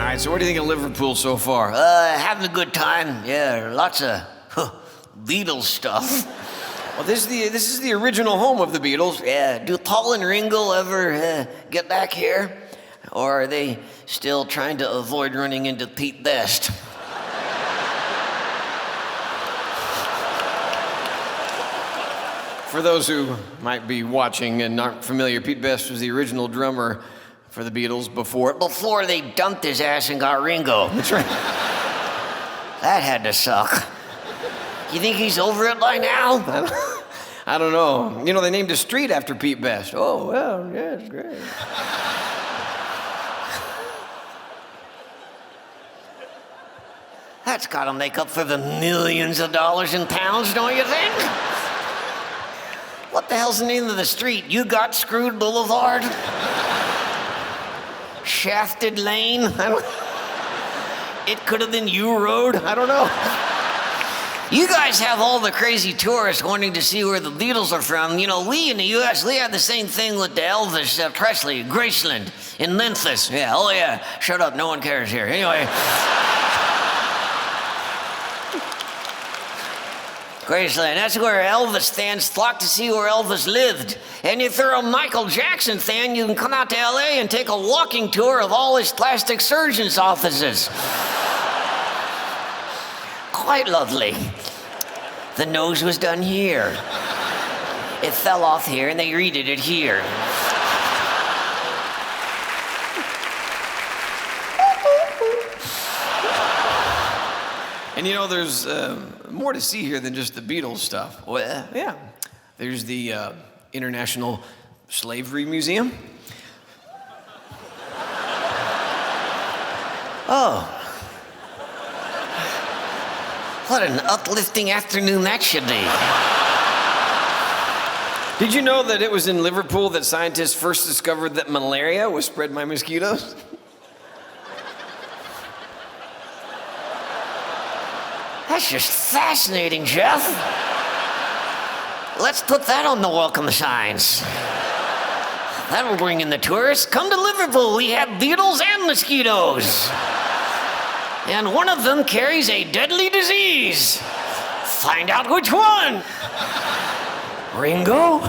right, so what do you think of Liverpool so far? Having a good time. Yeah, lots of Beatles stuff. Well, this is the original home of the Beatles. Yeah, do Paul and Ringo ever get back here? Or are they still trying to avoid running into Pete Best? For those who might be watching and aren't familiar, Pete Best was the original drummer for the Beatles before they dumped his ass and got Ringo. That's right. That had to suck. You think he's over it by now? I don't know. You know, they named a street after Pete Best. Oh, well, yeah, it's great. That's gotta make up for the millions of dollars in pounds, don't you think? What the hell's the name of the street? You Got Screwed Boulevard? Shafted Lane? It could have been U Road? I don't know. You guys have all the crazy tourists wanting to see where the Beatles are from. You know, we in the U.S., we have the same thing with the Elvis Presley, Graceland, in Memphis. Yeah, oh yeah, shut up, no one cares here. Anyway. Graceland, that's where Elvis fans flock to see where Elvis lived. And if you're a Michael Jackson fan, you can come out to LA and take a walking tour of all his plastic surgeon's offices. Quite lovely. The nose was done here. It fell off here and they redid it here. And you know, there's more to see here than just the Beatles stuff. Well, yeah. There's the International Slavery Museum. Oh. What an uplifting afternoon that should be. Did you know that it was in Liverpool that scientists first discovered that malaria was spread by mosquitoes? That's just fascinating, Jeff. Let's put that on the welcome signs. That'll bring in the tourists. Come to Liverpool. We have Beatles and mosquitoes. And one of them carries a deadly disease. Find out which one. Ringo?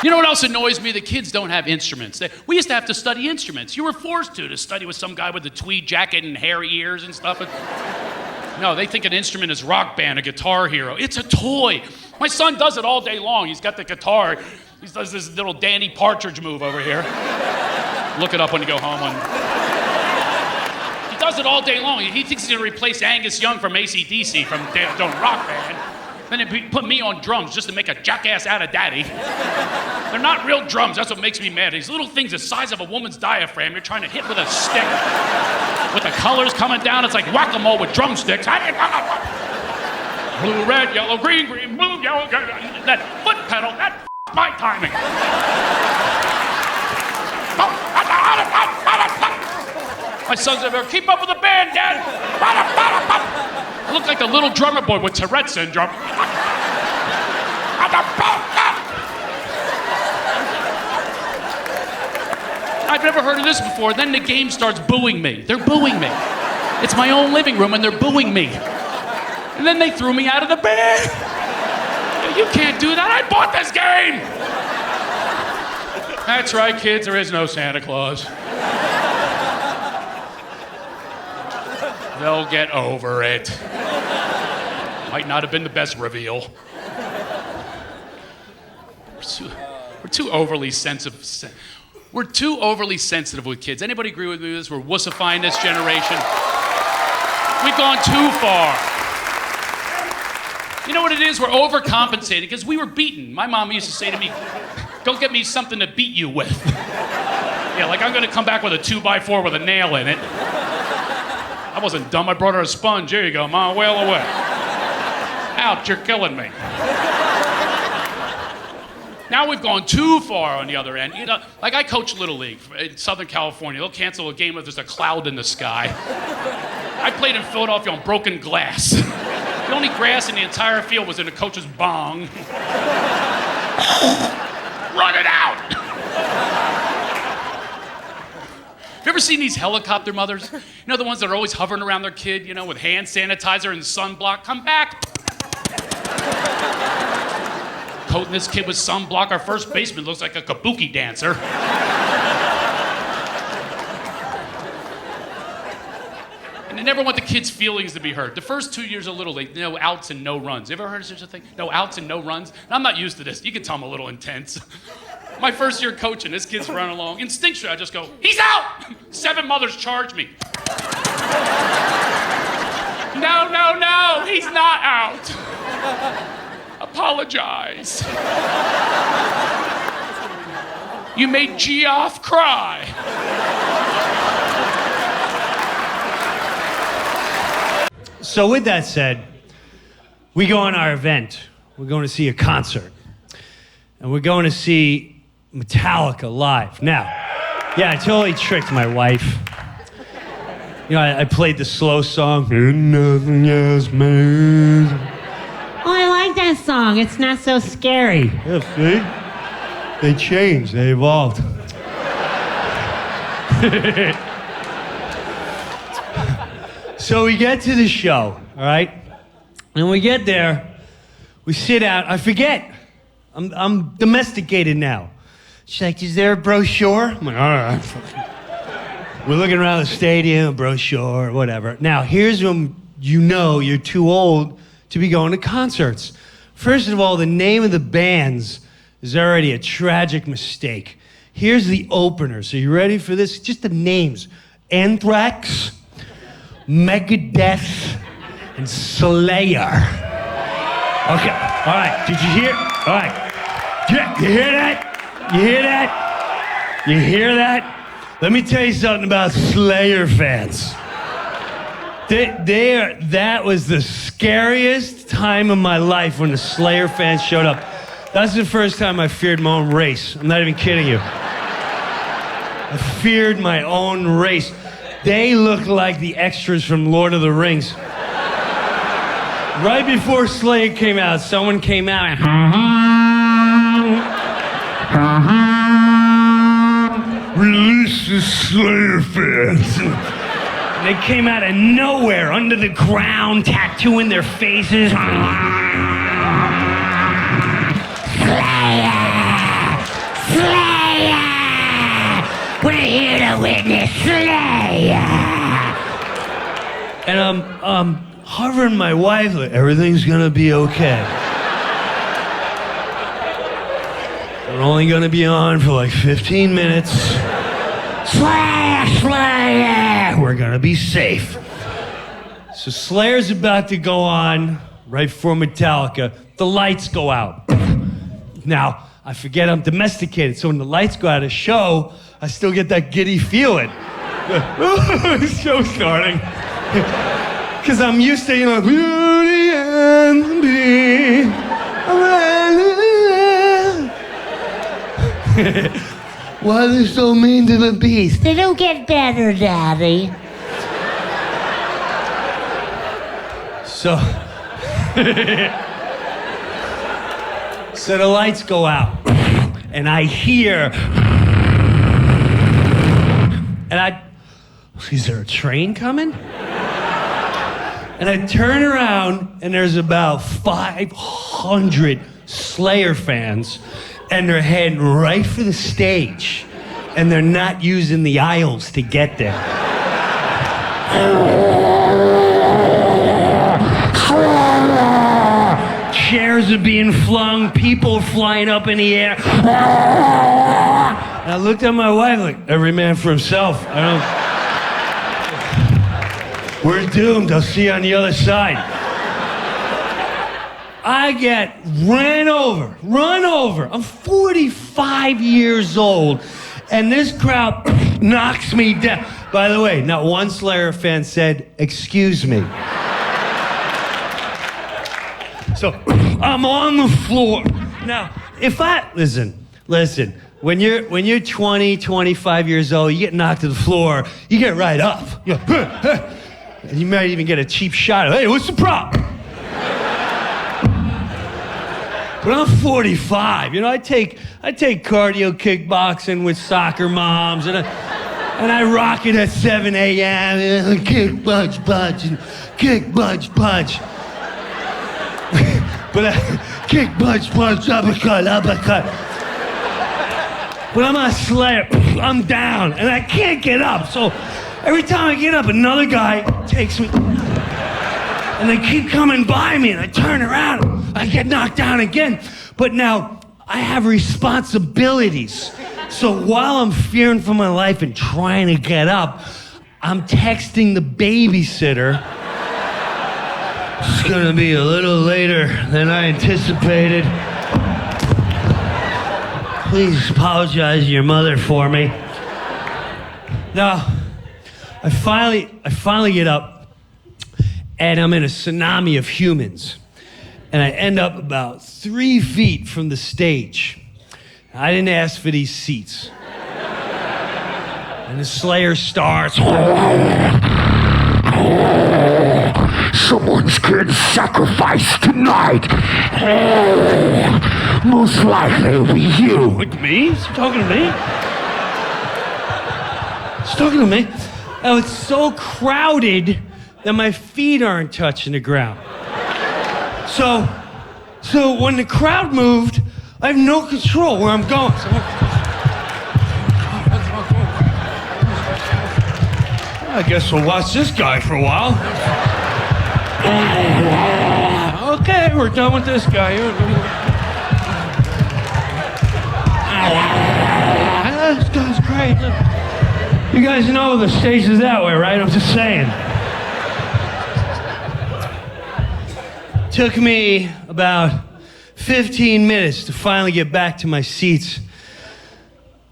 You know what else annoys me? The kids don't have instruments. We used to have to study instruments. You were forced to study with some guy with a tweed jacket and hairy ears and stuff. No, they think an instrument is Rock Band, a Guitar Hero. It's a toy. My son does it all day long. He's got the guitar. He does this little Danny Partridge move over here. Look it up when you go home. He does it all day long. He thinks he's gonna replace Angus Young from AC/DC from Rock Band. Then they put me on drums just to make a jackass out of Daddy. They're not real drums, that's what makes me mad. These little things the size of a woman's diaphragm, you're trying to hit with a stick. With the colors coming down, it's like whack-a-mole with drumsticks. Blue, red, yellow, green, green, blue, yellow, green. That foot pedal, that's my timing. My son's over there, keep up with the band, Dad. I look like the little drummer boy with Tourette's syndrome. I've never heard of this before. Then the game starts booing me. They're booing me. It's my own living room and they're booing me. And then they threw me out of the band. You can't do that. I bought this game. That's right, kids. There is no Santa Claus. They'll get over it. Might not have been the best reveal. We're too overly sensitive. We're too overly sensitive with kids. Anybody agree with me with this? We're wussifying this generation. We've gone too far. You know what it is? We're overcompensating because we were beaten. My mom used to say to me, go get me something to beat you with. Yeah, like I'm gonna come back with a 2x4 with a nail in it. I wasn't dumb, I brought her a sponge. Here you go, Mom, whale away. Ouch, you're killing me. Now we've gone too far on the other end. You know, like I coach Little League in Southern California. They'll cancel a game if there's a cloud in the sky. I played in Philadelphia on broken glass. The only grass in the entire field was in the coach's bong. Run it out! ever seen these helicopter mothers? You know, the ones that are always hovering around their kid, you know, with hand sanitizer and sunblock. Come back. Coating this kid with sunblock. Our first baseman looks like a kabuki dancer. And they never want the kids' feelings to be hurt. The first 2 years are a little late. No outs and no runs. You ever heard of such a thing? No outs and no runs? And I'm not used to this. You can tell I'm a little intense. My first year coaching, this kid's running along. Instinctually, I just go, he's out! 7 mothers charge me. No, he's not out. Apologize. You made Geoff cry. So with that said, we go on our event. We're going to see a concert. And we're going to see Metallica live. Now, yeah, I totally tricked my wife. You know, I played the slow song. Nothing else matters. Oh, I like that song. It's not so scary. Yeah, see? They changed. They evolved. So we get to the show, all right? And we get there, we sit down. I forget. I'm domesticated now. She's like, is there a brochure? I'm like, all right. We're looking around the stadium, brochure, whatever. Now, here's when you know you're too old to be going to concerts. First of all, the name of the bands is already a tragic mistake. Here's the opener. So you ready for this? Just the names. Anthrax, Megadeth, and Slayer. Okay, all right, did you hear? All right, yeah, you hear that? You hear that? You hear that? Let me tell you something about Slayer fans. That was the scariest time of my life when the Slayer fans showed up. That's the first time I feared my own race. I'm not even kidding you. I feared my own race. They look like the extras from Lord of the Rings. Right before Slayer came out, someone came out and release the Slayer fans. And they came out of nowhere, under the ground, tattooing their faces. Slayer! We're here to witness Slayer! And I'm hovering my wife, like, everything's gonna be okay. We're only gonna be on for like 15 minutes. Slayer, Slayer! We're gonna be safe. So Slayer's about to go on right before Metallica. The lights go out. Now, I forget I'm domesticated, so when the lights go out of show, I still get that giddy feeling. The show's starting. Because I'm used to, you know, beauty and the beast. Why are they so mean to the beast? They don't get better, Daddy. So, so the lights go out, and I hear, is there a train coming? And I turn around, and there's about 500 Slayer fans, and they're heading right for the stage, and they're not using the aisles to get there. Chairs are being flung, people flying up in the air. And I looked at my wife like, every man for himself. We're doomed. I'll see you on the other side. I get run over. I'm 45 years old, and this crowd knocks me down. By the way, not one Slayer fan said, excuse me. So I'm on the floor. Now, listen, when you're 20, 25 years old, you get knocked to the floor, you get right up. And you might even get a cheap shot of, hey, what's the problem? But I'm 45, you know, I take cardio kickboxing with soccer moms, and I And I rock it at 7 a.m. Kick, punch, punch, and kick, punch, punch. But I kick, punch, punch, uppercut, uppercut. But I'm on Slayer, I'm down, and I can't get up. So every time I get up, another guy takes me, and they keep coming by me, and I turn around, I get knocked down again. But now, I have responsibilities. So while I'm fearing for my life and trying to get up, I'm texting the babysitter. It's gonna be a little later than I anticipated. Please apologize to your mother for me. Now, I finally get up, and I'm in a tsunami of humans. And I end up about 3 feet from the stage. I didn't ask for these seats. And the Slayer starts. Someone's getting sacrificed tonight. Most likely it'll be you. Like me? Is he talking to me? He's talking to me. Oh, it's so crowded that my feet aren't touching the ground. So when the crowd moved, I have no control where I'm going. So I guess we'll watch this guy for a while. Okay, we're done with this guy. This guy's great. You guys know the stage is that way, right? I'm just saying. Took me about 15 minutes to finally get back to my seats.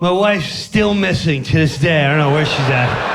My wife's still missing to this day. I don't know where she's at.